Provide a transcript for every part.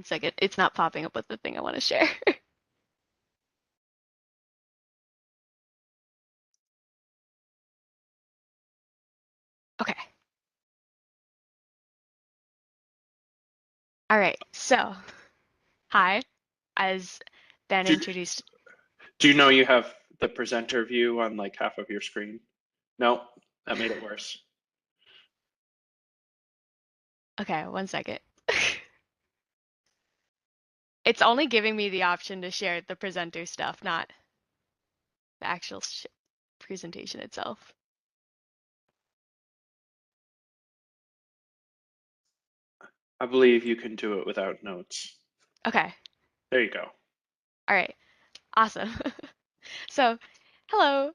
One second, it's not popping up with the thing I want to share. Okay. All right. So, hi, as Ben Do, introduced. do you know you have the presenter view on like half of your screen? No, that made it worse. Okay, one second. It's only giving me the option to share the presenter stuff, not the actual presentation itself. I believe you can do it without notes. Okay. There you go. All right. Awesome. So, hello.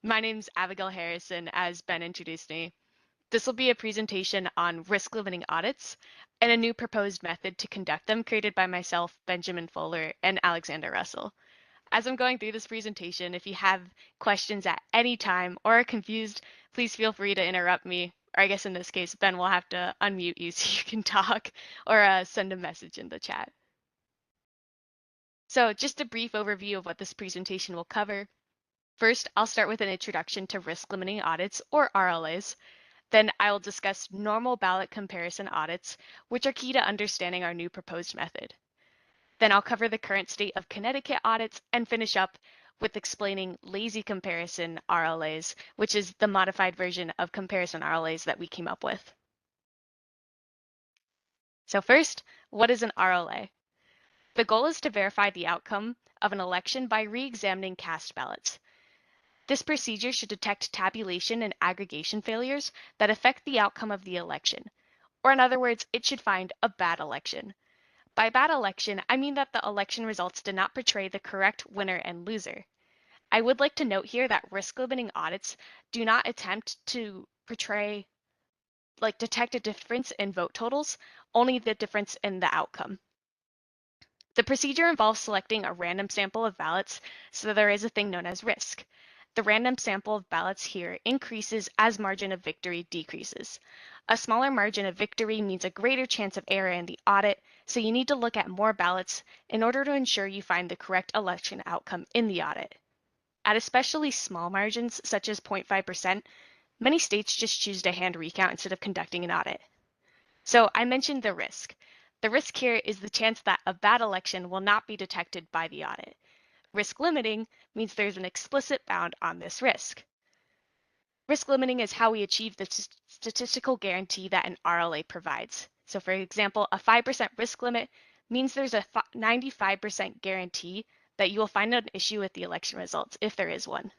My name's Abigail Harrison, as Ben introduced me. This will be a presentation on risk-limiting audits and a new proposed method to conduct them created by myself, Benjamin Fuller, and Alexander Russell. As I'm going through this presentation, if you have questions at any time or are confused, please feel free to interrupt me. Or I guess in this case, Ben will have to unmute you so you can talk or send a message in the chat. So just a brief overview of what this presentation will cover. First, I'll start with an introduction to risk-limiting audits, or RLAs. Then I will discuss normal ballot comparison audits, which are key to understanding our new proposed method. Then I'll cover the current state of Connecticut audits and finish up with explaining lazy comparison RLAs, which is the modified version of comparison RLAs that we came up with. So first, what is an RLA? The goal is to verify the outcome of an election by re-examining cast ballots. This procedure should detect tabulation and aggregation failures that affect the outcome of the election. Or in other words, it should find a bad election. By bad election, I mean that the election results did not portray the correct winner and loser. I would like to note here that risk-limiting audits do not attempt to detect a difference in vote totals, only the difference in the outcome. The procedure involves selecting a random sample of ballots, so there is a thing known as risk. The random sample of ballots here increases as margin of victory decreases. A smaller margin of victory means a greater chance of error in the audit, so you need to look at more ballots in order to ensure you find the correct election outcome in the audit. At especially small margins, such as 0.5%, many states just choose to hand recount instead of conducting an audit. So I mentioned the risk. The risk here is the chance that a bad election will not be detected by the audit. Risk limiting means there's an explicit bound on this risk. Risk limiting is how we achieve the statistical guarantee that an RLA provides. So for example, a 5% risk limit means there's a 95% guarantee that you will find an issue with the election results, if there is one.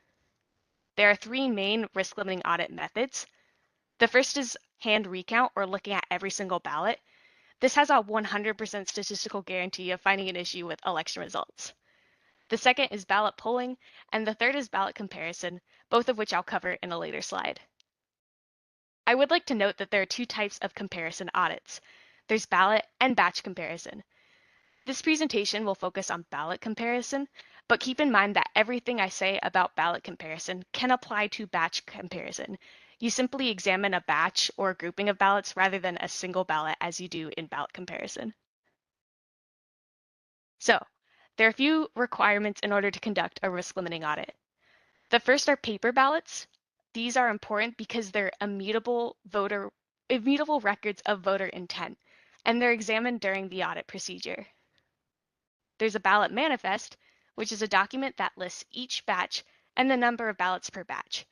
There are three main risk limiting audit methods. The first is hand recount, or looking at every single ballot. This has a 100% statistical guarantee of finding an issue with election results. The second is ballot polling, and the third is ballot comparison, both of which I'll cover in a later slide. I would like to note that there are two types of comparison audits. There's ballot and batch comparison. This presentation will focus on ballot comparison, but keep in mind that everything I say about ballot comparison can apply to batch comparison. You simply examine a batch or a grouping of ballots rather than a single ballot as you do in ballot comparison. So, there are a few requirements in order to conduct a risk-limiting audit. The first are paper ballots. These are important because they're immutable records of voter intent, and they're examined during the audit procedure. There's a ballot manifest, which is a document that lists each batch and the number of ballots per batch.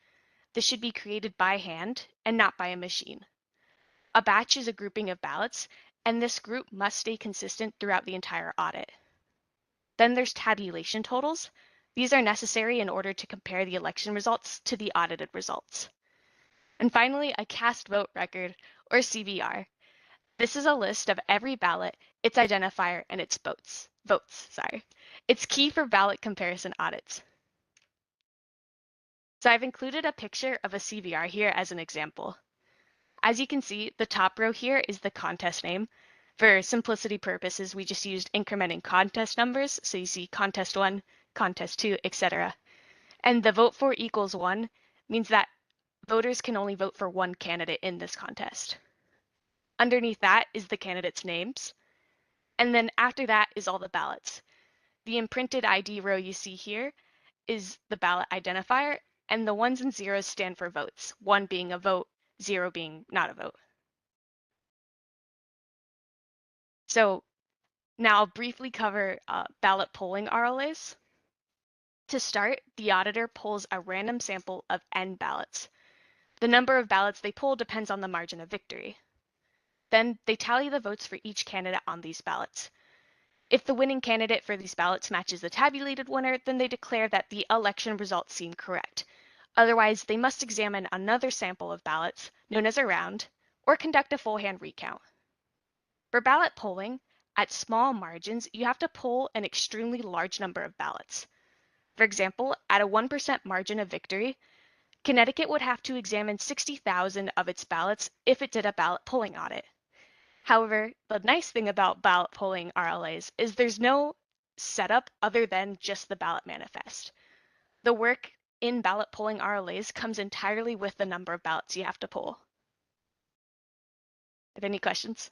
This should be created by hand and not by a machine. A batch is a grouping of ballots, and this group must stay consistent throughout the entire audit. Then there's tabulation totals. These are necessary in order to compare the election results to the audited results. And finally, a cast vote record, or CVR. This is a list of every ballot, its identifier, and its votes. It's key for ballot comparison audits. So I've included a picture of a CVR here as an example. As you can see, the top row here is the contest name. For simplicity purposes, we just used incrementing contest numbers. So you see contest 1, contest 2, etc. And the vote for equals 1 means that voters can only vote for one candidate in this contest. Underneath that is the candidates' names. And then after that is all the ballots. The imprinted ID row you see here is the ballot identifier, and the ones and zeros stand for votes, 1 being a vote, 0 being not a vote. So now I'll briefly cover ballot polling RLAs. To start, the auditor pulls a random sample of n ballots. The number of ballots they pull depends on the margin of victory. Then they tally the votes for each candidate on these ballots. If the winning candidate for these ballots matches the tabulated winner, then they declare that the election results seem correct. Otherwise, they must examine another sample of ballots, known as a round, or conduct a full hand recount. For ballot polling, at small margins, you have to poll an extremely large number of ballots. For example, at a 1% margin of victory, Connecticut would have to examine 60,000 of its ballots if it did a ballot polling audit. However, the nice thing about ballot polling RLAs is there's no setup other than just the ballot manifest. The work in ballot polling RLAs comes entirely with the number of ballots you have to poll. Have any questions?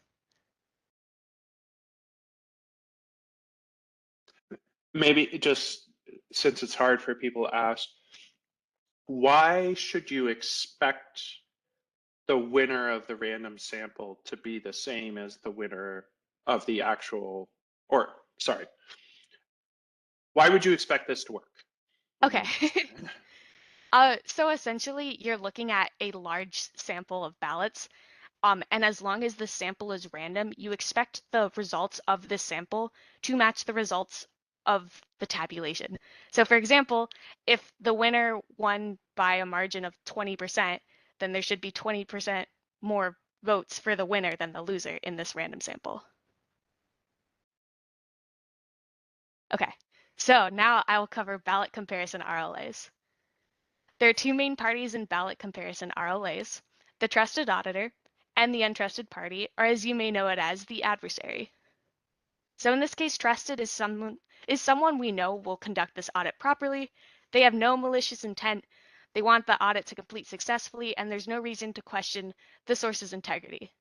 Maybe just since it's hard for people to ask, why should you expect the winner of the random sample to be the same as the winner of the actual, or sorry, why would you expect this to work? Okay. So essentially, you're looking at a large sample of ballots, and as long as the sample is random, you expect the results of this sample to match the results of the tabulation. So for example, if the winner won by a margin of 20%, then there should be 20% more votes for the winner than the loser in this random sample. Okay, so now I will cover ballot comparison RLAs. There are two main parties in ballot comparison RLAs, the trusted auditor and the untrusted party, or as you may know it as, the adversary. So in this case, trusted is someone we know will conduct this audit properly. They have no malicious intent. They want the audit to complete successfully, and there's no reason to question the source's integrity.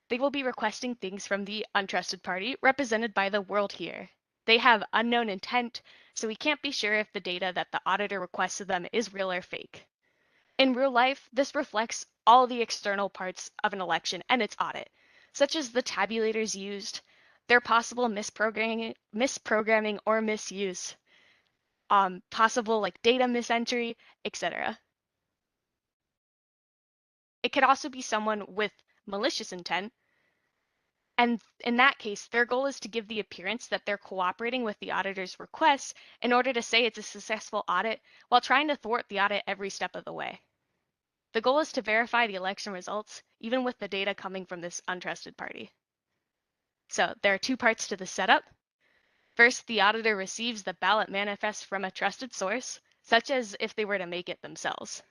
They will be requesting things from the untrusted party, represented by the world here. They have unknown intent, so we can't be sure if the data that the auditor requests of them is real or fake. In real life, this reflects all the external parts of an election and its audit, such as the tabulators used, their possible misprogramming or misuse, possible like data misentry, etc. It could also be someone with malicious intent, and in that case, their goal is to give the appearance that they're cooperating with the auditor's requests in order to say it's a successful audit while trying to thwart the audit every step of the way. The goal is to verify the election results, even with the data coming from this untrusted party. So there are two parts to the setup. First, the auditor receives the ballot manifest from a trusted source, such as if they were to make it themselves.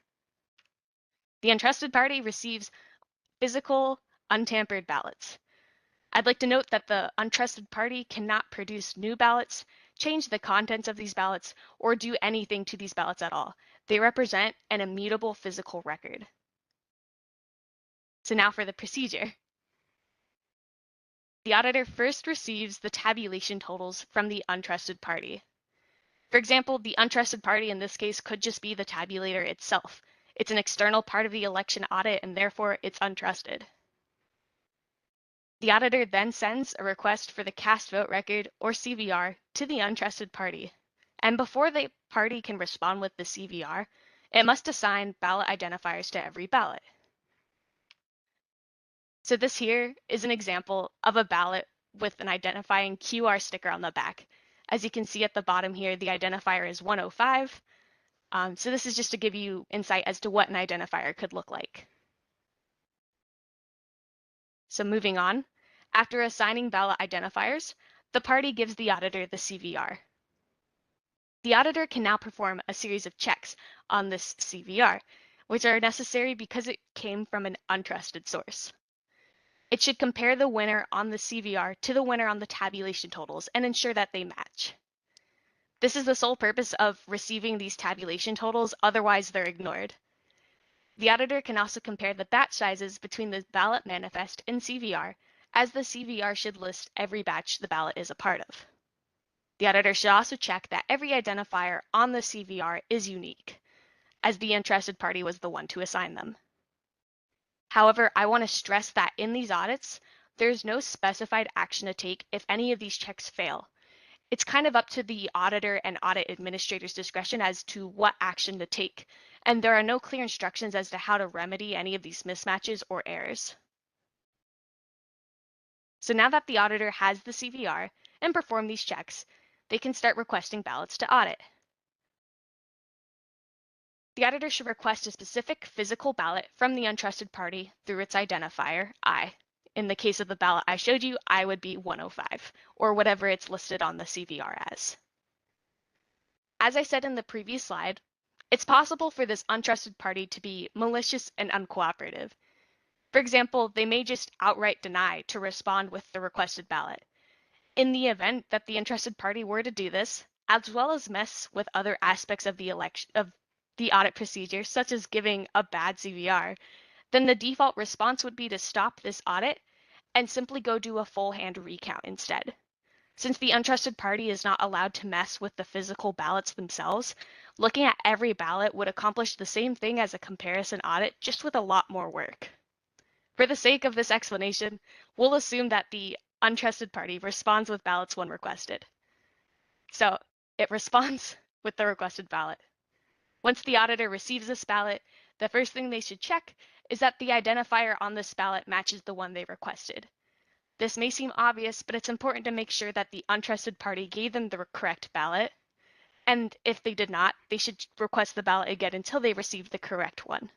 The untrusted party receives physical, untampered ballots. I'd like to note that the untrusted party cannot produce new ballots, change the contents of these ballots, or do anything to these ballots at all. They represent an immutable physical record. So now for the procedure. The auditor first receives the tabulation totals from the untrusted party. For example, the untrusted party in this case could just be the tabulator itself. It's an external part of the election audit and therefore it's untrusted. The auditor then sends a request for the cast vote record, or CVR, to the untrusted party. And before the party can respond with the CVR, it must assign ballot identifiers to every ballot. So this here is an example of a ballot with an identifying QR sticker on the back. As you can see at the bottom here, the identifier is 105. So this is just to give you insight as to what an identifier could look like. So moving on, after assigning ballot identifiers, the party gives the auditor the CVR. The auditor can now perform a series of checks on this CVR, which are necessary because it came from an untrusted source. It should compare the winner on the CVR to the winner on the tabulation totals and ensure that they match. This is the sole purpose of receiving these tabulation totals, otherwise they're ignored. The auditor can also compare the batch sizes between the ballot manifest and CVR, as the CVR should list every batch the ballot is a part of. The auditor should also check that every identifier on the CVR is unique, as the interested party was the one to assign them. However, I want to stress that in these audits, there's no specified action to take if any of these checks fail. It's kind of up to the auditor and audit administrator's discretion as to what action to take, and there are no clear instructions as to how to remedy any of these mismatches or errors. So now that the auditor has the CVR and performed these checks, they can start requesting ballots to audit. The auditor should request a specific physical ballot from the untrusted party through its identifier, I. In the case of the ballot I showed you, I would be 105, or whatever it's listed on the CVR as. As I said in the previous slide, it's possible for this untrusted party to be malicious and uncooperative. For example, they may just outright deny to respond with the requested ballot. In the event that the interested party were to do this, as well as mess with other aspects of the audit procedure, such as giving a bad CVR, then the default response would be to stop this audit and simply go do a full hand recount instead. Since the untrusted party is not allowed to mess with the physical ballots themselves, looking at every ballot would accomplish the same thing as a comparison audit, just with a lot more work. For the sake of this explanation, we'll assume that the untrusted party responds with ballots when requested. So it responds with the requested ballot. Once the auditor receives this ballot, the first thing they should check is that the identifier on this ballot matches the one they requested. This may seem obvious, but it's important to make sure that the untrusted party gave them the correct ballot, and if they did not, they should request the ballot again until they receive the correct one.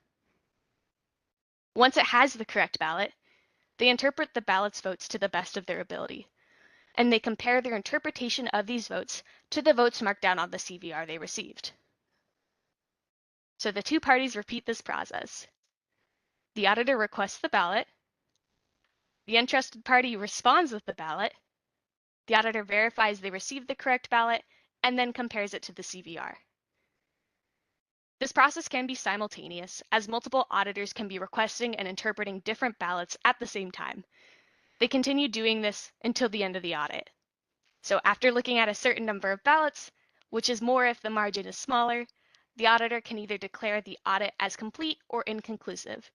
Once it has the correct ballot, they interpret the ballot's votes to the best of their ability, and they compare their interpretation of these votes to the votes marked down on the CVR they received. So the two parties repeat this process. The auditor requests the ballot, the untrusted party responds with the ballot, the auditor verifies they received the correct ballot, and then compares it to the CVR. This process can be simultaneous, as multiple auditors can be requesting and interpreting different ballots at the same time. They continue doing this until the end of the audit. So after looking at a certain number of ballots, which is more if the margin is smaller, the auditor can either declare the audit as complete or inconclusive.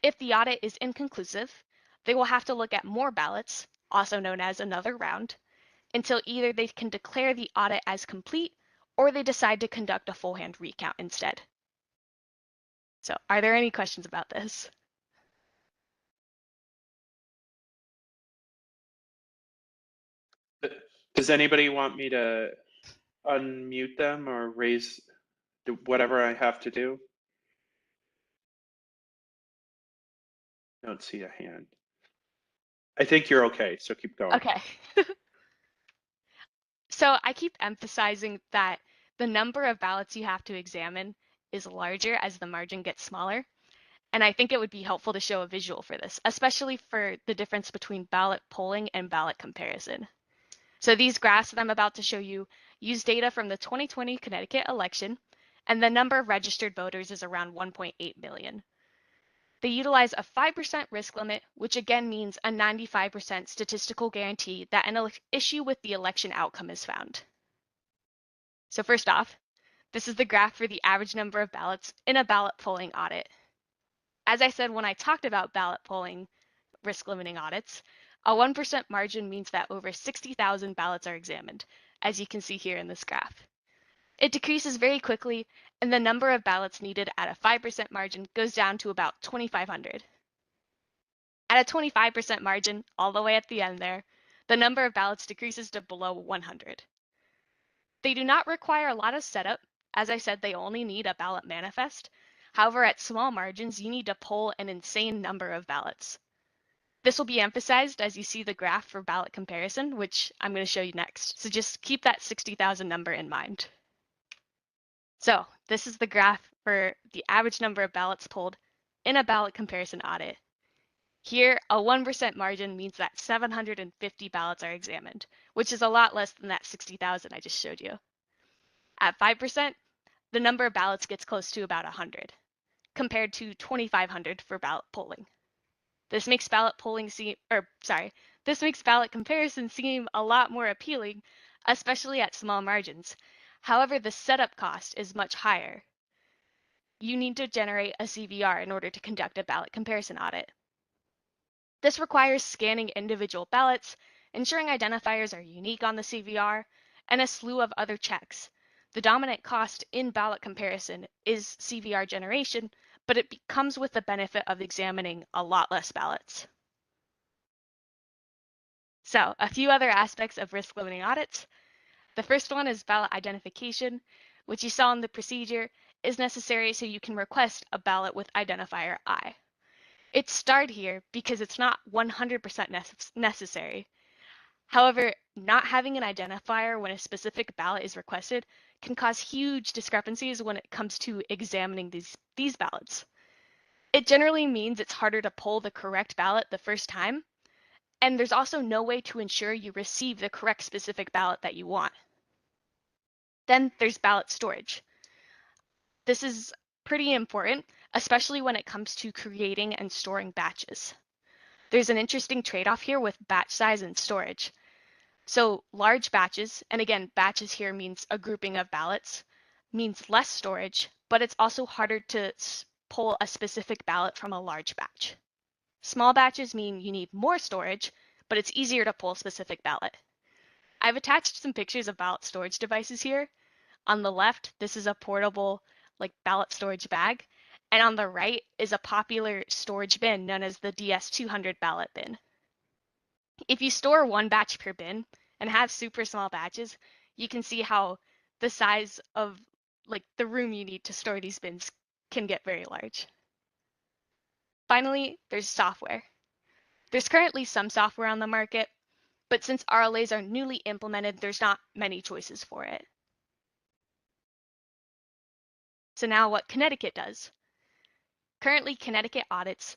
If the audit is inconclusive, they will have to look at more ballots, also known as another round, until either they can declare the audit as complete or they decide to conduct a full hand recount instead. So are there any questions about this? Does anybody want me to unmute them or raise whatever I have to do? I don't see a hand. I think you're okay, so keep going. Okay. So I keep emphasizing that the number of ballots you have to examine is larger as the margin gets smaller. And I think it would be helpful to show a visual for this, especially for the difference between ballot polling and ballot comparison. So these graphs that I'm about to show you use data from the 2020 Connecticut election, and the number of registered voters is around 1.8 million. They utilize a 5% risk limit, which again means a 95% statistical guarantee that an issue with the election outcome is found. So first off, this is the graph for the average number of ballots in a ballot polling audit. As I said when I talked about ballot polling risk limiting audits, a 1% margin means that over 60,000 ballots are examined, as you can see here in this graph. It decreases very quickly, and the number of ballots needed at a 5% margin goes down to about 2,500. At a 25% margin, all the way at the end there, the number of ballots decreases to below 100. They do not require a lot of setup. As I said, they only need a ballot manifest. However, at small margins, you need to poll an insane number of ballots. This will be emphasized as you see the graph for ballot comparison, which I'm going to show you next. So just keep that 60,000 number in mind. So this is the graph for the average number of ballots polled in a ballot comparison audit. Here, a 1% margin means that 750 ballots are examined, which is a lot less than that 60,000 I just showed you. At 5%, the number of ballots gets close to about 100, compared to 2,500 for ballot polling. This makes ballot comparison seem a lot more appealing, especially at small margins. However, the setup cost is much higher. You need to generate a CVR in order to conduct a ballot comparison audit. This requires scanning individual ballots, ensuring identifiers are unique on the CVR, and a slew of other checks. The dominant cost in ballot comparison is CVR generation, but it comes with the benefit of examining a lot less ballots. So, a few other aspects of risk limiting audits. The first one is ballot identification, which you saw in the procedure is necessary so you can request a ballot with identifier I. It's starred here because it's not 100% necessary. However, not having an identifier when a specific ballot is requested can cause huge discrepancies when it comes to examining these ballots. It generally means it's harder to pull the correct ballot the first time, and there's also no way to ensure you receive the correct specific ballot that you want. Then there's ballot storage. This is pretty important, especially when it comes to creating and storing batches. There's an interesting trade-off here with batch size and storage. So large batches, and again, batches here means a grouping of ballots, means less storage, but it's also harder to pull a specific ballot from a large batch. Small batches mean you need more storage, but it's easier to pull a specific ballot. I've attached some pictures of ballot storage devices here. On the left, this is a portable ballot storage bag, and on the right is a popular storage bin known as the DS200 ballot bin. If you store one batch per bin and have super small batches, you can see how the size of the room you need to store these bins can get very large. Finally, there's software. There's currently some software on the market, but since RLAs are newly implemented, there's not many choices for it. So now what Connecticut does. Currently, Connecticut audits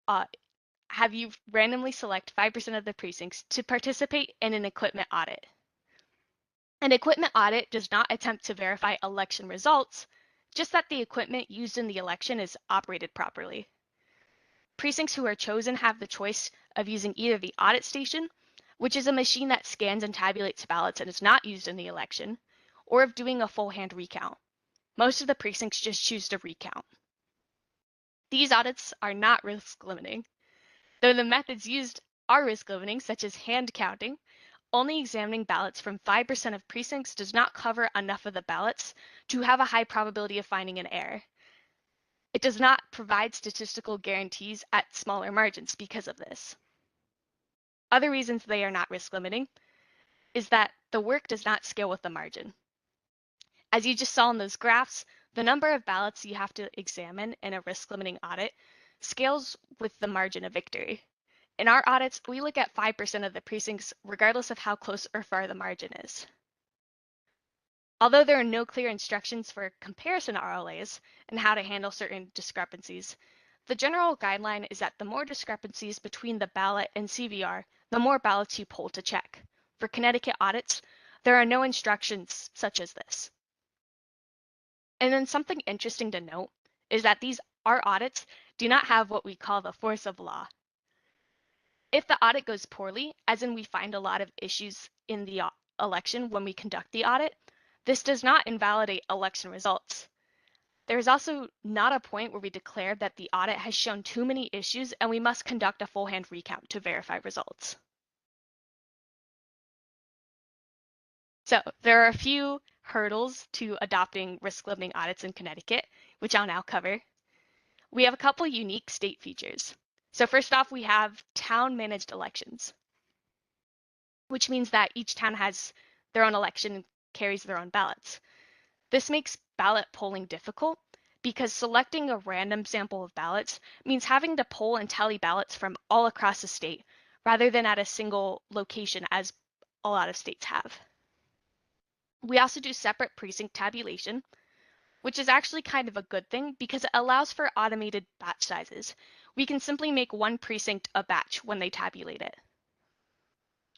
have you randomly select 5% of the precincts to participate in an equipment audit. An equipment audit does not attempt to verify election results, just that the equipment used in the election is operated properly. Precincts who are chosen have the choice of using either the audit station, which is a machine that scans and tabulates ballots and is not used in the election, or of doing a full hand recount. Most of the precincts just choose to recount. These audits are not risk limiting. Though the methods used are risk limiting, such as hand counting, only examining ballots from 5% of precincts does not cover enough of the ballots to have a high probability of finding an error. It does not provide statistical guarantees at smaller margins because of this. Other reasons they are not risk limiting is that the work does not scale with the margin. As you just saw in those graphs, the number of ballots you have to examine in a risk limiting audit scales with the margin of victory. In our audits, we look at 5% of the precincts regardless of how close or far the margin is. Although there are no clear instructions for comparison RLAs and how to handle certain discrepancies, the general guideline is that the more discrepancies between the ballot and CVR, the more ballots you pull to check. For Connecticut audits, there are no instructions such as this. And then something interesting to note is that our audits do not have what we call the force of law. If the audit goes poorly, as in we find a lot of issues in the election when we conduct the audit, this does not invalidate election results. There is also not a point where we declare that the audit has shown too many issues and we must conduct a full hand recount to verify results. So there are a few hurdles to adopting risk limiting audits in Connecticut, which I'll now cover. We have a couple unique state features. So first off, we have town managed elections, which means that each town has their own election and carries their own ballots. This makes ballot polling difficult because selecting a random sample of ballots means having to poll and tally ballots from all across the state rather than at a single location as a lot of states have. We also do separate precinct tabulation, which is actually kind of a good thing because it allows for automated batch sizes. We can simply make one precinct a batch when they tabulate it.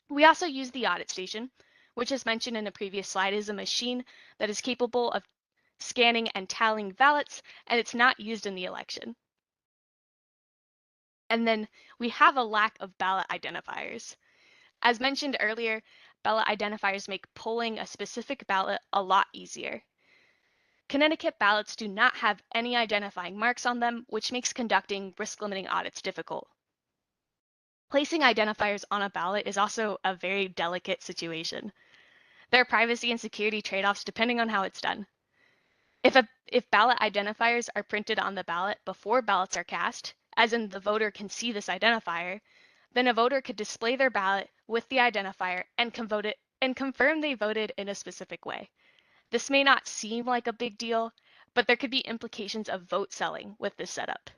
We also use the audit station, which as mentioned in a previous slide is a machine that is capable of scanning and tallying ballots, and it's not used in the election. And then we have a lack of ballot identifiers. As mentioned earlier, ballot identifiers make polling a specific ballot a lot easier. Connecticut ballots do not have any identifying marks on them, which makes conducting risk-limiting audits difficult. Placing identifiers on a ballot is also a very delicate situation. There are privacy and security trade-offs depending on how it's done. If ballot identifiers are printed on the ballot before ballots are cast, as in the voter can see this identifier, then a voter could display their ballot with the identifier and confirm they voted in a specific way. This may not seem like a big deal, but there could be implications of vote selling with this setup.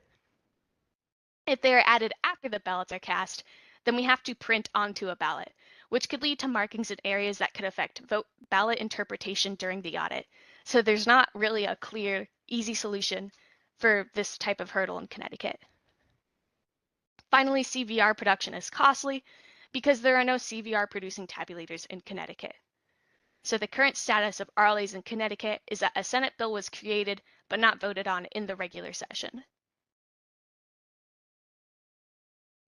If they are added after the ballots are cast, then we have to print onto a ballot, which could lead to markings in areas that could affect ballot interpretation during the audit. So there's not really a clear, easy solution for this type of hurdle in Connecticut. Finally, CVR production is costly because there are no CVR producing tabulators in Connecticut. So the current status of RLAs in Connecticut is that a Senate bill was created but not voted on in the regular session.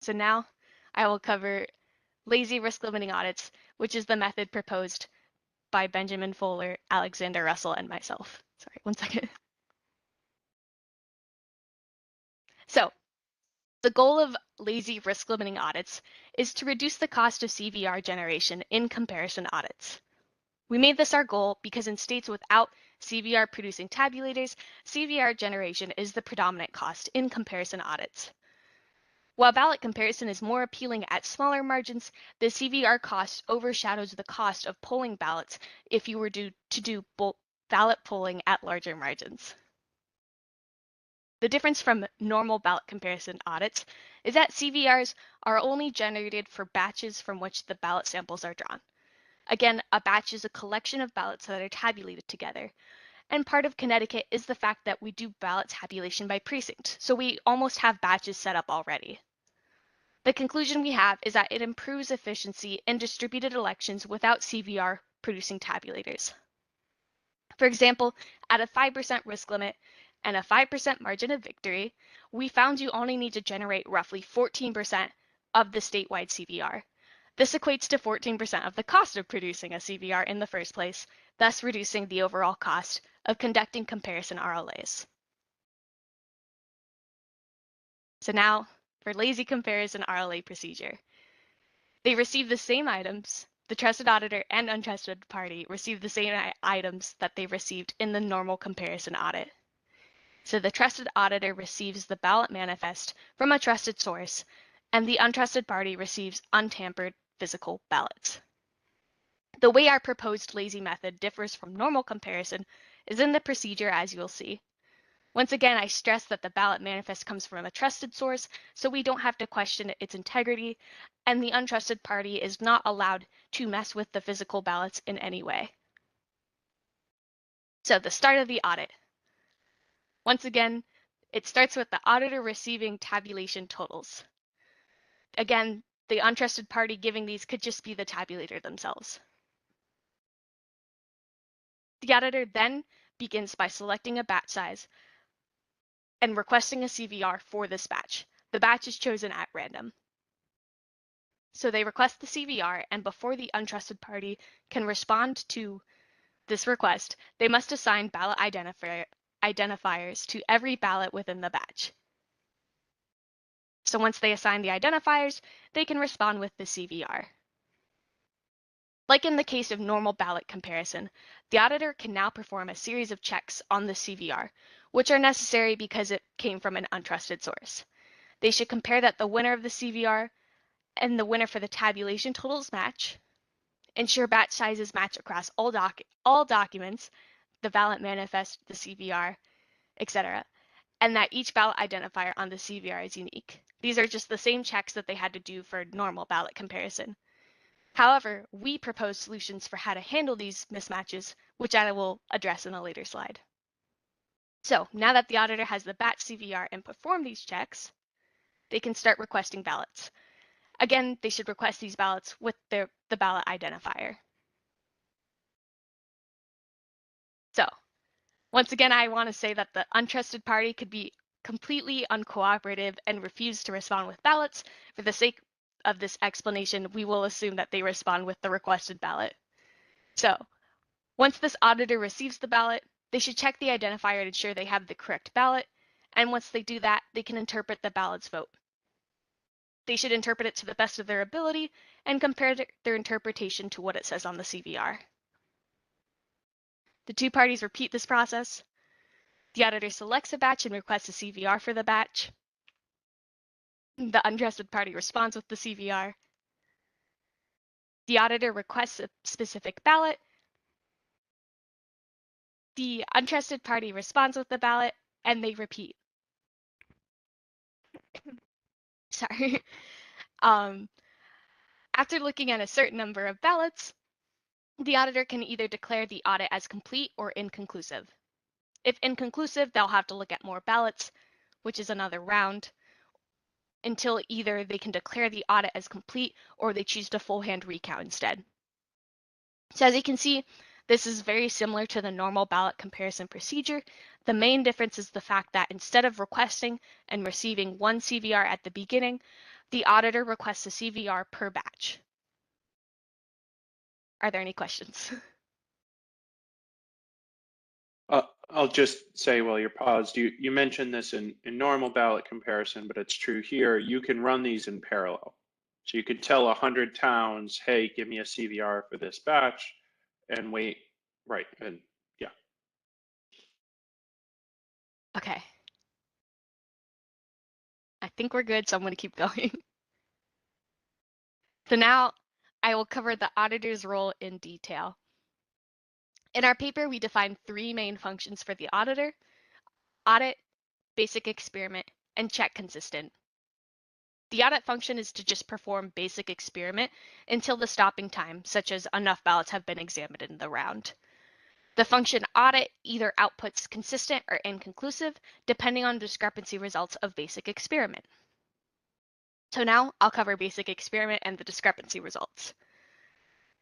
So now I will cover lazy risk limiting audits, which is the method proposed by Benjamin Fuller, Alexander Russell, and myself. Sorry, one second. So the goal of lazy risk limiting audits is to reduce the cost of CVR generation in comparison audits. We made this our goal because in states without CVR producing tabulators, CVR generation is the predominant cost in comparison audits. While ballot comparison is more appealing at smaller margins, the CVR cost overshadows the cost of polling ballots if you were to do ballot polling at larger margins. The difference from normal ballot comparison audits is that CVRs are only generated for batches from which the ballot samples are drawn. Again, a batch is a collection of ballots that are tabulated together. And part of Connecticut is the fact that we do ballot tabulation by precinct, so we almost have batches set up already. The conclusion we have is that it improves efficiency in distributed elections without CVR producing tabulators. For example, at a 5% risk limit and a 5% margin of victory, we found you only need to generate roughly 14% of the statewide CVR. This equates to 14% of the cost of producing a CVR in the first place, thus reducing the overall cost of conducting comparison RLAs. So now for lazy comparison RLA procedure. They receive the same items. The trusted auditor and untrusted party receive the same items that they received in the normal comparison audit. So the trusted auditor receives the ballot manifest from a trusted source, and the untrusted party receives untampered physical ballots. The way our proposed lazy method differs from normal comparison is in the procedure, as you'll see. Once again, I stress that the ballot manifest comes from a trusted source, so we don't have to question its integrity, and the untrusted party is not allowed to mess with the physical ballots in any way. So the start of the audit. Once again, it starts with the auditor receiving tabulation totals. Again, the untrusted party giving these could just be the tabulator themselves. The auditor then begins by selecting a batch size and requesting a CVR for this batch. The batch is chosen at random. So they request the CVR, and before the untrusted party can respond to this request, they must assign ballot identifiers to every ballot within the batch. So once they assign the identifiers, they can respond with the CVR. Like in the case of normal ballot comparison, the auditor can now perform a series of checks on the CVR, which are necessary because it came from an untrusted source. They should compare that the winner of the CVR and the winner for the tabulation totals match, ensure batch sizes match across all documents, the ballot manifest, the CVR, etc., and that each ballot identifier on the CVR is unique. These are just the same checks that they had to do for normal ballot comparison. However, we propose solutions for how to handle these mismatches, which I will address in a later slide. So now that the auditor has the batch CVR and performed these checks, they can start requesting ballots. Again, they should request these ballots with the ballot identifier. So once again, I want to say that the untrusted party could be completely uncooperative and refuse to respond with ballots, for the sake of this explanation, we will assume that they respond with the requested ballot. So, once this auditor receives the ballot, they should check the identifier to ensure they have the correct ballot, and once they do that, they can interpret the ballot's vote. They should interpret it to the best of their ability and compare their interpretation to what it says on the CVR. The two parties repeat this process. The auditor selects a batch and requests a CVR for the batch. The untrusted party responds with the CVR. The auditor requests a specific ballot. The untrusted party responds with the ballot, and they repeat. Sorry. After looking at a certain number of ballots, the auditor can either declare the audit as complete or inconclusive. If inconclusive, they'll have to look at more ballots, which is another round, until either they can declare the audit as complete or they choose to full hand recount instead. So as you can see, this is very similar to the normal ballot comparison procedure. The main difference is the fact that instead of requesting and receiving one CVR at the beginning, the auditor requests a CVR per batch. Are there any questions? I'll just say while you're paused, you mentioned this in normal ballot comparison, but it's true here. You can run these in parallel. So you could tell 100 towns, hey, give me a CVR for this batch and wait, right, and yeah. Okay. I think we're good, so I'm going to keep going. So now I will cover the auditor's role in detail. In our paper, we define three main functions for the auditor: audit, basic experiment, and check consistent. The audit function is to just perform basic experiment until the stopping time, such as enough ballots have been examined in the round. The function audit either outputs consistent or inconclusive, depending on discrepancy results of basic experiment. So now I'll cover basic experiment and the discrepancy results.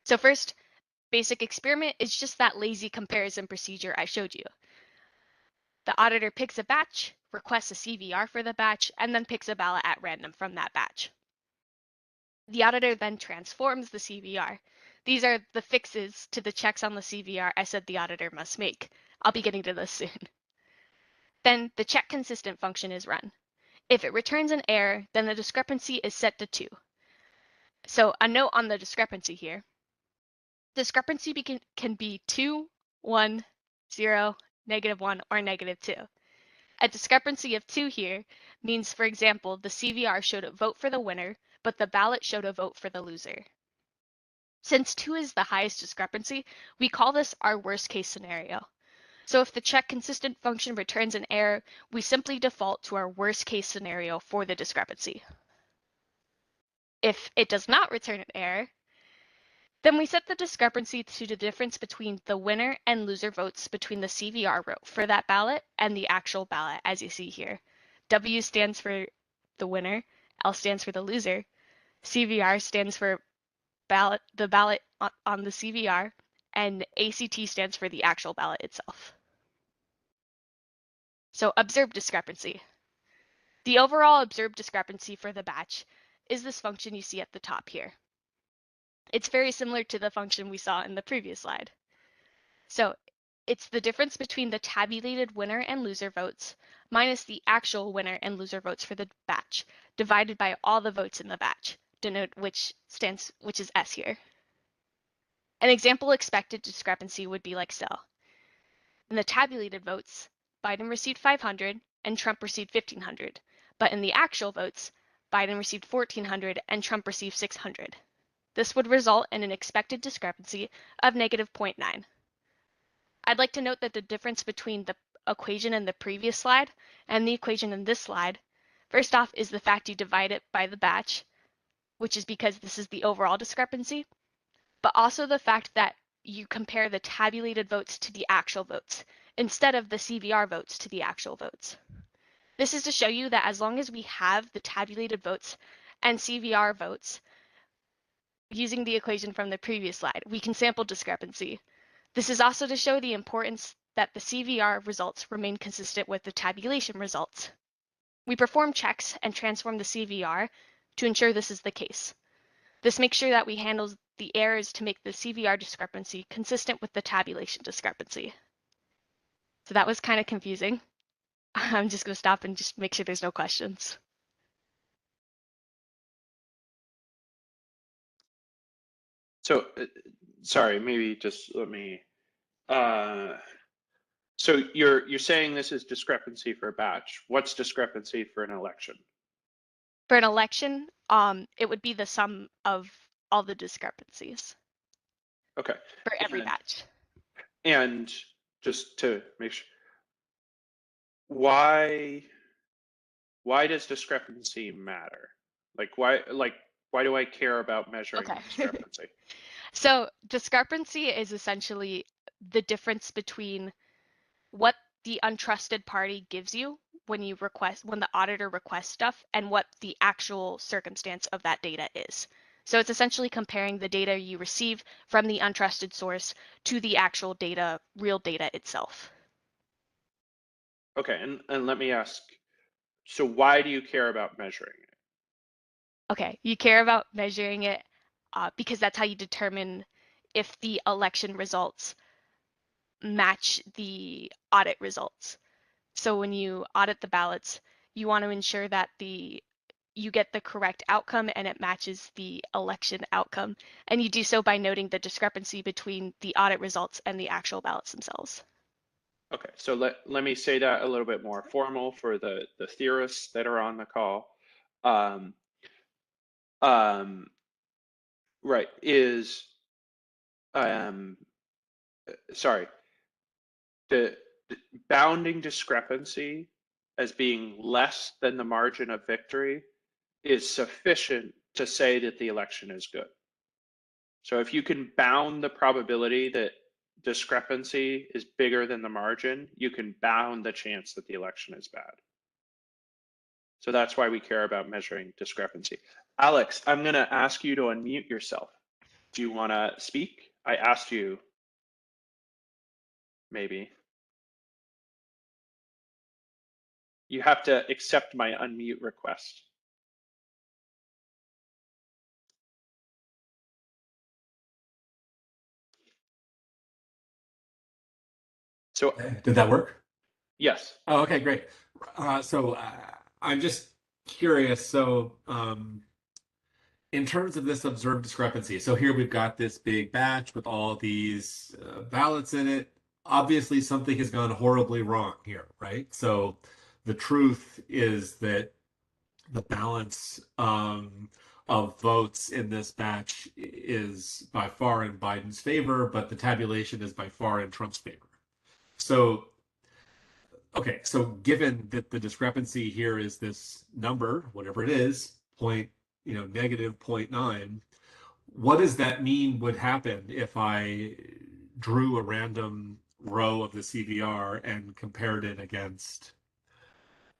So first, basic experiment is just that lazy comparison procedure I showed you. The auditor picks a batch, requests a CVR for the batch, and then picks a ballot at random from that batch. The auditor then transforms the CVR. These are the fixes to the checks on the CVR I said the auditor must make. I'll be getting to this soon. Then the check consistent function is run. If it returns an error, then the discrepancy is set to 2. So a note on the discrepancy here. Discrepancy can be 2, 1, 0, -1, or -2. A discrepancy of 2 here means, for example, the CVR showed a vote for the winner, but the ballot showed a vote for the loser. Since 2 is the highest discrepancy, we call this our worst case scenario. So if the check consistent function returns an error, we simply default to our worst case scenario for the discrepancy. If it does not return an error, then we set the discrepancy to the difference between the winner and loser votes between the CVR vote for that ballot and the actual ballot, as you see here. W stands for the winner, L stands for the loser, CVR stands for the ballot on the CVR, and ACT stands for the actual ballot itself. So observed discrepancy. The overall observed discrepancy for the batch is this function you see at the top here. It's very similar to the function we saw in the previous slide. So it's the difference between the tabulated winner and loser votes minus the actual winner and loser votes for the batch, divided by all the votes in the batch, denote which is S here. An example expected discrepancy would be like so. In the tabulated votes, Biden received 500 and Trump received 1,500. But in the actual votes, Biden received 1,400 and Trump received 600. This would result in an expected discrepancy of -0.9. I'd like to note that the difference between the equation in the previous slide and the equation in this slide, first off, is the fact you divide it by the batch, which is because this is the overall discrepancy, but also the fact that you compare the tabulated votes to the actual votes instead of the CVR votes to the actual votes. This is to show you that as long as we have the tabulated votes and CVR votes, using the equation from the previous slide, we can sample discrepancy. This is also to show the importance that the CVR results remain consistent with the tabulation results. We perform checks and transform the CVR to ensure this is the case. This makes sure that we handle the errors to make the CVR discrepancy consistent with the tabulation discrepancy. So that was kind of confusing. I'm just going to stop and just make sure there's no questions. So, sorry, maybe just let me. So you're saying this is discrepancy for a batch. What's discrepancy for an election? For an election, it would be the sum of all the discrepancies Okay. for every And, batch. and just to make sure, why does discrepancy matter? Why do I care about measuring Okay. discrepancy? So discrepancy is essentially the difference between what the untrusted party gives you when the auditor requests stuff and what the actual circumstance of that data is. So it's essentially comparing the data you receive from the untrusted source to the actual data, real data itself. Okay, and let me ask, so why do you care about measuring it? Okay, you care about measuring it because that's how you determine if the election results match the audit results. So when you audit the ballots, you want to ensure that you get the correct outcome and it matches the election outcome. And you do so by noting the discrepancy between the audit results and the actual ballots themselves. Okay, so let me say that a little bit more formal for the theorists that are on the call. Um, um, right, um, sorry, the bounding discrepancy as being less than the margin of victory is sufficient to say that the election is good. So if you can bound the probability that discrepancy is bigger than the margin, you can bound the chance that the election is bad. So that's why we care about measuring discrepancy. Alex, I'm going to ask you to unmute yourself. Do you want to speak? I asked you, maybe. You have to accept my unmute request. So, Did that work? yes. Oh, okay, great. I'm just curious. In terms of this observed discrepancy, so here we've got this big batch with all these ballots in it. Obviously, something has gone horribly wrong here, right? So the truth is that the balance of votes in this batch is by far in Biden's favor, but the tabulation is by far in Trump's favor. So okay, so given that the discrepancy here is this number, whatever it is, negative 0.9, what does that mean would happen if I drew a random row of the CVR and compared it against,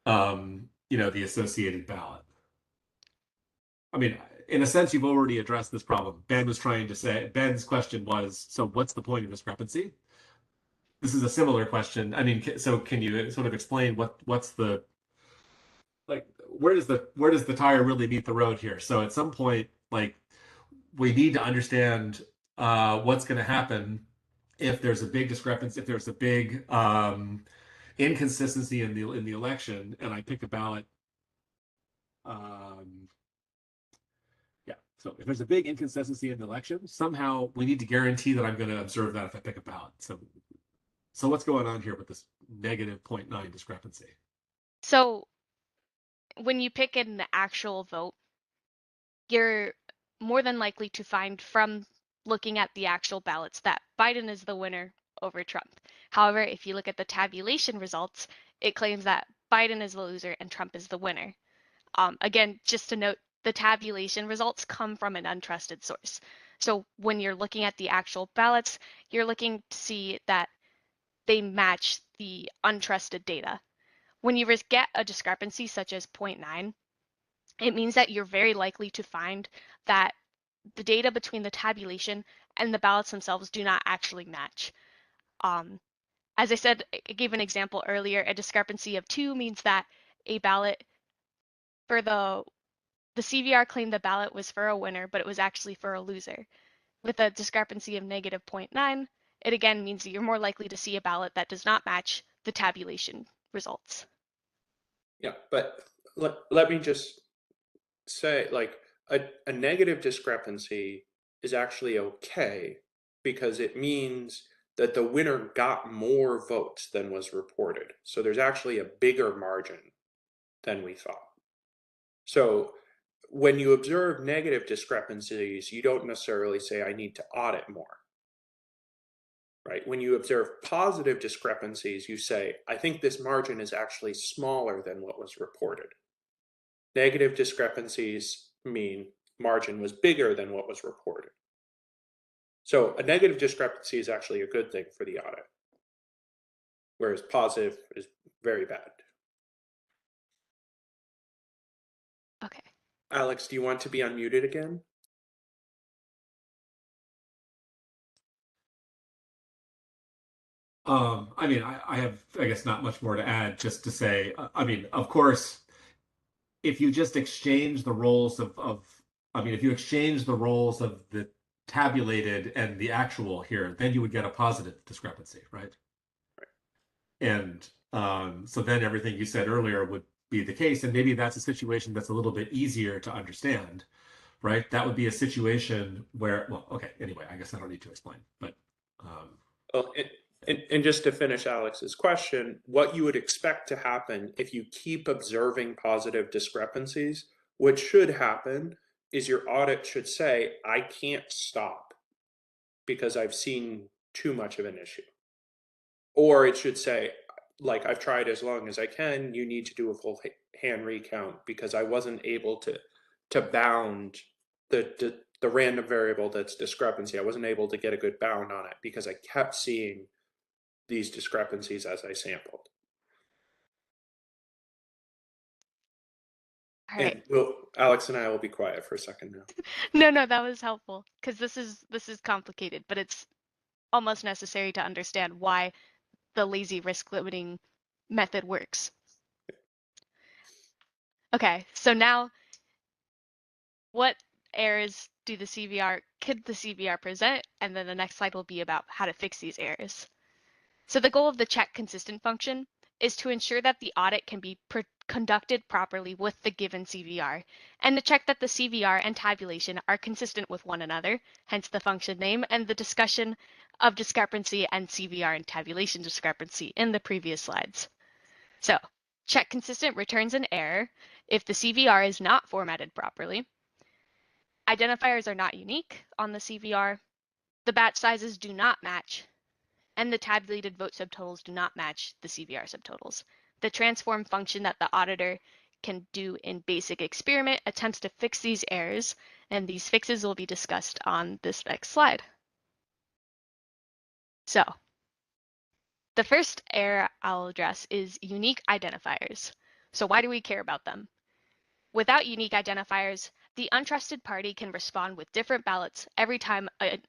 the associated ballot? I mean, in a sense, you've already addressed this problem. Ben's question was, so what's the point of discrepancy? This is a similar question. I mean, so can you sort of explain what's the like where does the tire really meet the road here? So at some point, like we need to understand what's going to happen if there's a big discrepancy, if there's a big inconsistency in the election, and I pick a ballot. Um, yeah. So if there's a big inconsistency in the election, somehow we need to guarantee that I'm going to observe that if I pick a ballot. So what's going on here with this negative 0.9 discrepancy? So when you pick an actual vote, you're more than likely to find from looking at the actual ballots that Biden is the winner over Trump. However, if you look at the tabulation results, it claims that Biden is the loser and Trump is the winner. Again, just to note, the tabulation results come from an untrusted source. So when you're looking at the actual ballots, you're looking to see that they match the untrusted data. When you get a discrepancy such as 0.9, it means that you're very likely to find that the data between the tabulation and the ballots themselves do not actually match. As I said, I gave an example earlier, a discrepancy of 2 means that a ballot For the CVR claimed the ballot was for a winner, but it was actually for a loser. With a discrepancy of negative 0.9, it again means that you're more likely to see a ballot that does not match the tabulation results. Yeah, but let me just say, like, a negative discrepancy is actually okay because it means that the winner got more votes than was reported. So there's actually a bigger margin than we thought. So when you observe negative discrepancies, you don't necessarily say, I need to audit more. Right? When you observe positive discrepancies, you say, I think this margin is actually smaller than what was reported. Negative discrepancies mean margin was bigger than what was reported. So a negative discrepancy is actually a good thing for the audit, whereas positive is very bad. Okay. Alex, do you want to be unmuted again? I mean, I have, I guess, not much more to add, just to say, I mean, of course, if you just exchange the roles I mean, if you exchange the roles of the tabulated and the actual here, then you would get a positive discrepancy, right? And so then everything you said earlier would be the case. And maybe that's a situation that's a little bit easier to understand, right? That would be a situation where, well, okay, anyway, I guess I don't need to explain, but. Well, and just to finish Alex's question, what you would expect to happen if you keep observing positive discrepancies, what should happen is your audit should say, I can't stop because I've seen too much of an issue. Or it should say, like, I've tried as long as I can, you need to do a full hand recount because I wasn't able to bound the random variable that's discrepancy. I wasn't able to get a good bound on it because I kept seeing these discrepancies as I sampled. All right. And Alex and I will be quiet for a second now. No, that was helpful because this is complicated, but it's almost necessary to understand why the lazy risk limiting method works. Okay, so now what errors could the CVR present? And then the next slide will be about how to fix these errors. So the goal of the check consistent function is to ensure that the audit can be conducted properly with the given CVR, and to check that the CVR and tabulation are consistent with one another, hence the function name and the discussion of discrepancy and CVR and tabulation discrepancy in the previous slides. So check consistent returns an error if the CVR is not formatted properly, identifiers are not unique on the CVR, the batch sizes do not match, and the tabulated vote subtotals do not match the CVR subtotals. The transform function that the auditor can do in basic experiment attempts to fix these errors, and these fixes will be discussed on this next slide. So, the first error I'll address is unique identifiers. So why do we care about them? Without unique identifiers, the untrusted party can respond with different ballots every time an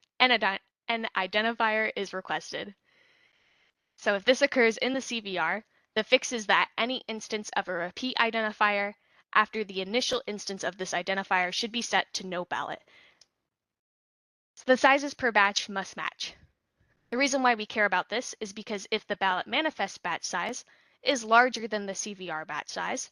identifier is requested. So if this occurs in the CVR, the fix is that any instance of a repeat identifier after the initial instance of this identifier should be set to no ballot. So the sizes per batch must match. The reason why we care about this is because if the ballot manifest batch size is larger than the CVR batch size,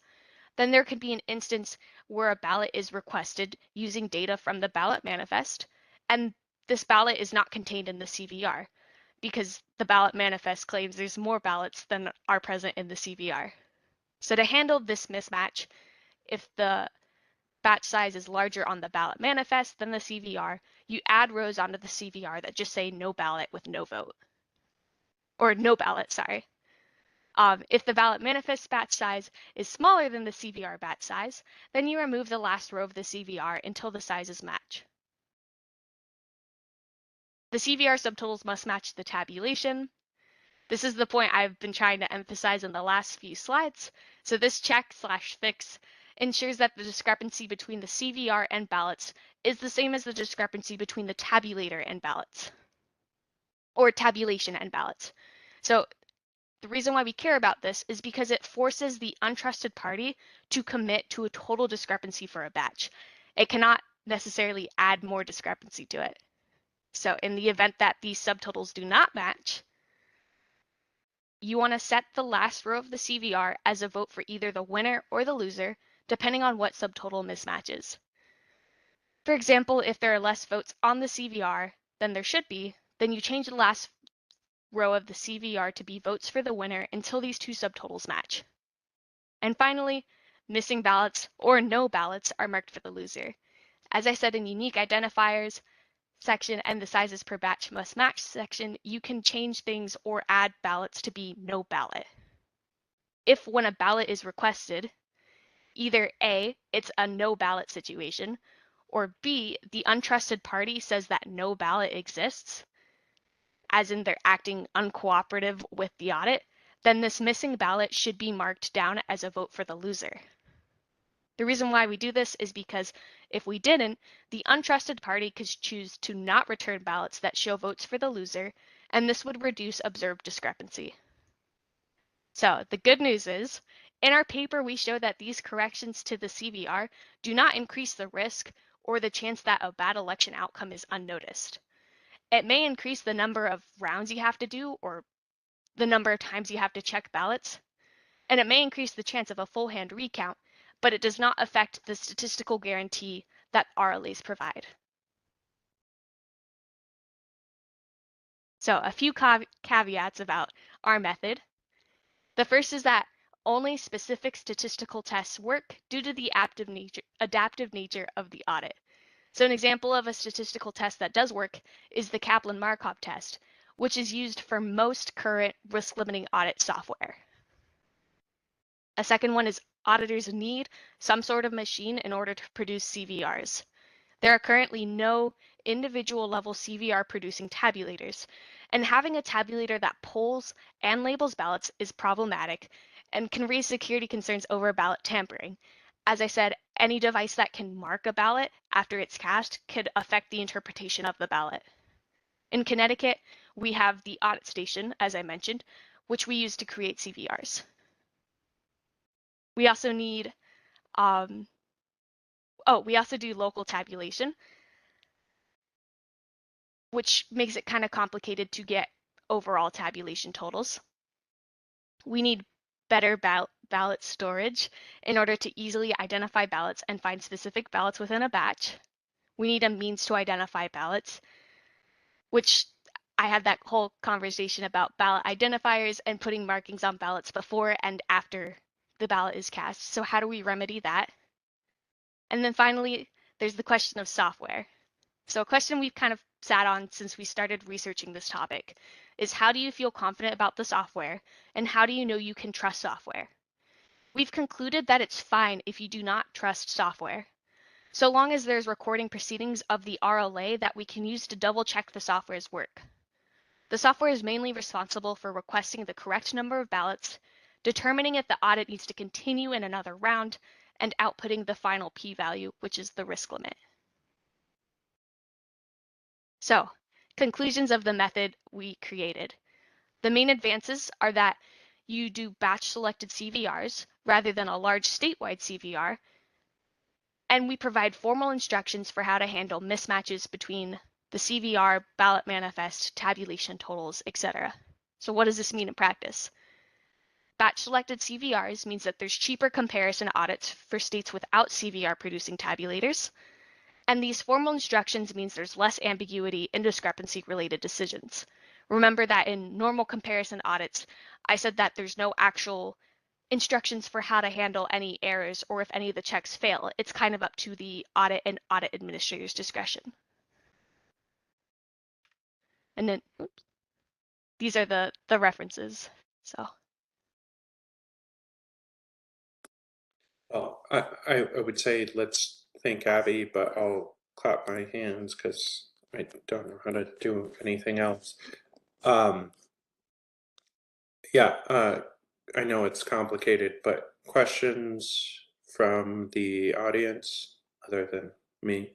then there could be an instance where a ballot is requested using data from the ballot manifest, and this ballot is not contained in the CVR because the ballot manifest claims there's more ballots than are present in the CVR. So to handle this mismatch, if the batch size is larger on the ballot manifest than the CVR, you add rows onto the CVR that just say no ballot with no vote. Or no ballot, sorry. If the ballot manifest batch size is smaller than the CVR batch size, then you remove the last row of the CVR until the sizes match. The CVR subtotals must match the tabulation. This is the point I've been trying to emphasize in the last few slides. So this check/fix ensures that the discrepancy between the CVR and ballots is the same as the discrepancy between the tabulator and ballots, or tabulation and ballots. So The reason why we care about this is because it forces the untrusted party to commit to a total discrepancy for a batch. It cannot necessarily add more discrepancy to it. So in the event that these subtotals do not match, you want to set the last row of the CVR as a vote for either the winner or the loser, depending on what subtotal mismatches. For example, if there are less votes on the CVR than there should be, then you change the last row of the CVR to be votes for the winner until these two subtotals match. And finally, missing ballots or no ballots are marked for the loser. As I said in unique identifiers section and the sizes per batch must match section, you can change things or add ballots to be no ballot. If when a ballot is requested, either A, it's a no ballot situation, or B, the untrusted party says that no ballot exists, as in they're acting uncooperative with the audit, then this missing ballot should be marked down as a vote for the loser. The reason why we do this is because if we didn't, the untrusted party could choose to not return ballots that show votes for the loser, and this would reduce observed discrepancy. So the good news is, in our paper, we show that these corrections to the CVR do not increase the risk or the chance that a bad election outcome is unnoticed. It may increase the number of rounds you have to do or the number of times you have to check ballots, and it may increase the chance of a full hand recount, but it does not affect the statistical guarantee that RLAs provide. So a few caveats about our method. The first is that only specific statistical tests work due to the adaptive nature of the audit. So an example of a statistical test that does work is the Kaplan-Markov test, which is used for most current risk-limiting audit software. A second one is auditors need some sort of machine in order to produce CVRs. There are currently no individual level CVR producing tabulators, and having a tabulator that pulls and labels ballots is problematic and can raise security concerns over ballot tampering. As I said, any device that can mark a ballot after it's cast could affect the interpretation of the ballot. In Connecticut, we have the audit station, as I mentioned, which we use to create CVRs. We also need, we also do local tabulation, which makes it kind of complicated to get overall tabulation totals. We need better ballot storage in order to easily identify ballots and find specific ballots within a batch. We need a means to identify ballots, which I had that whole conversation about ballot identifiers and putting markings on ballots before and after the ballot is cast. So how do we remedy that? And then finally, there's the question of software. So a question we've kind of sat on since we started researching this topic is, how do you feel confident about the software, and how do you know you can trust software? We've concluded that it's fine if you do not trust software, so long as there's recording proceedings of the RLA that we can use to double check the software's work. The software is mainly responsible for requesting the correct number of ballots, determining if the audit needs to continue in another round, and outputting the final p-value, which is the risk limit. So, conclusions of the method we created. The main advances are that you do batch selected CVRs rather than a large statewide CVR, and we provide formal instructions for how to handle mismatches between the CVR, ballot manifest, tabulation totals, etc. So what does this mean in practice? Batch selected CVRs means that there's cheaper comparison audits for states without CVR producing tabulators. And these formal instructions means there's less ambiguity in discrepancy-related decisions. Remember that in normal comparison audits, I said that there's no actual instructions for how to handle any errors or if any of the checks fail. It's kind of up to the audit and audit administrator's discretion. And then, these are the references. So. Well, I would say let's thank Abby, but I'll clap my hands because I don't know how to do anything else. Yeah, I know it's complicated, but questions from the audience other than me?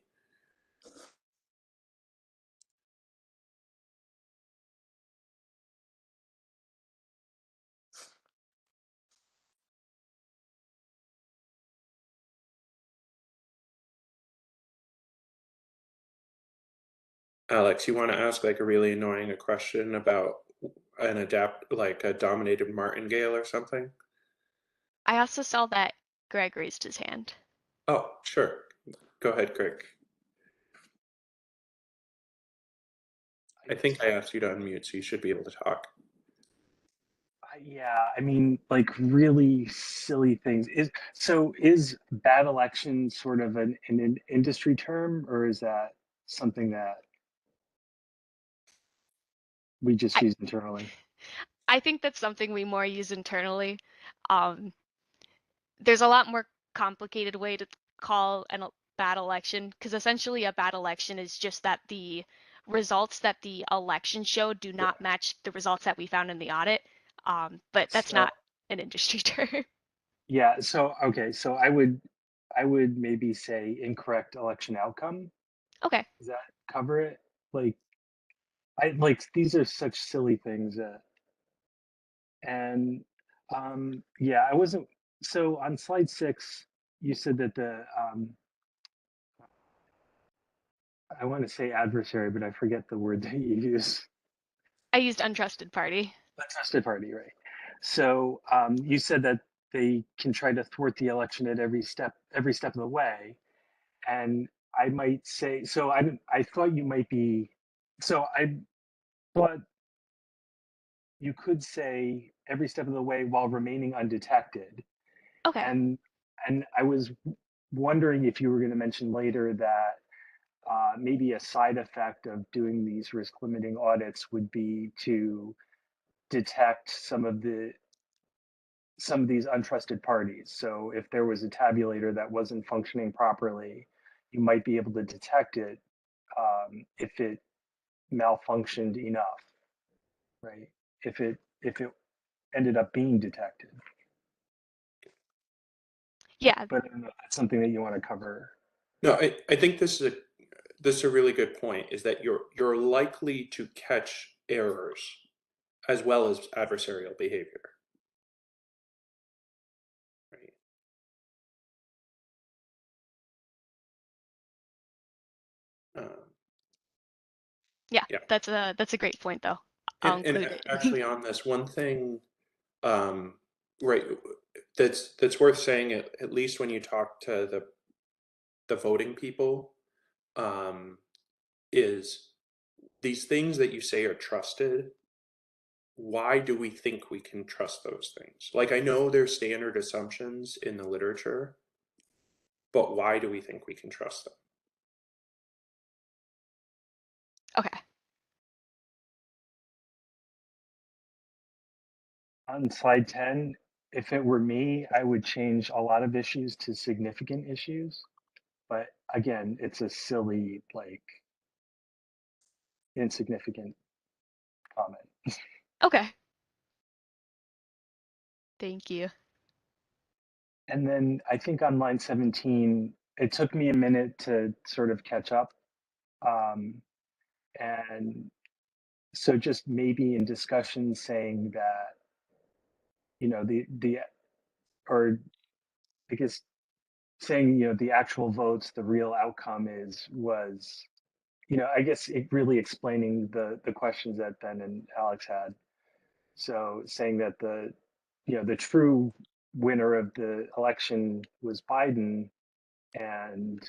Alex, you want to ask like a really annoying question about like a dominated martingale or something? I also saw that Greg raised his hand. Oh, sure. Go ahead, Greg. I think I asked you to unmute, so you should be able to talk. Yeah, I mean, like really silly things. Is bad election sort of an industry term, or is that something that we just I, use internally? I think that's something we more use internally. Um, there's a lot more complicated way to call a bad election because essentially a bad election is just that the results that the election showed do not match the results that we found in the audit. But that's So not an industry term. yeah, so okay, so I would maybe say incorrect election outcome. Okay. Does that cover it? Like I like these are such silly things and yeah, I wasn't so on slide 6, you said that the I want to say adversary, but I forget the word that you use. I used untrusted party. Trusted party, right? So you said that they can try to thwart the election at every step of the way, and I might say so. I thought you might be. So I thought you could say every step of the way while remaining undetected, Okay. and I was wondering if you were going to mention later that maybe a side effect of doing these risk limiting audits would be to detect some of these untrusted parties. So if there was a tabulator that wasn't functioning properly, you might be able to detect it if it malfunctioned enough, right? If it ended up being detected. Yeah. But I don't know if that's something that you want to cover. No, I think this is a really good point, is that you're likely to catch errors as well as adversarial behavior. Right. Yeah. Yeah. That's a great point though. I'll include it. Actually on this one thing, right, that's worth saying at least when you talk to the voting people, um, is these things that you say are trusted, why do we think we can trust those things? Like, I know there's standard assumptions in the literature, but why do we think we can trust them? Okay. On slide 10, if it were me, I would change a lot of issues to significant issues. But again, it's a silly, like, insignificant comment. Okay. Thank you. And then I think on line 17, it took me a minute to sort of catch up. Um, and so just maybe in discussion saying that, or I guess saying, the actual votes, the real outcome was, I guess it really explaining the questions that Ben and Alex had. So saying that the true winner of the election was Biden, and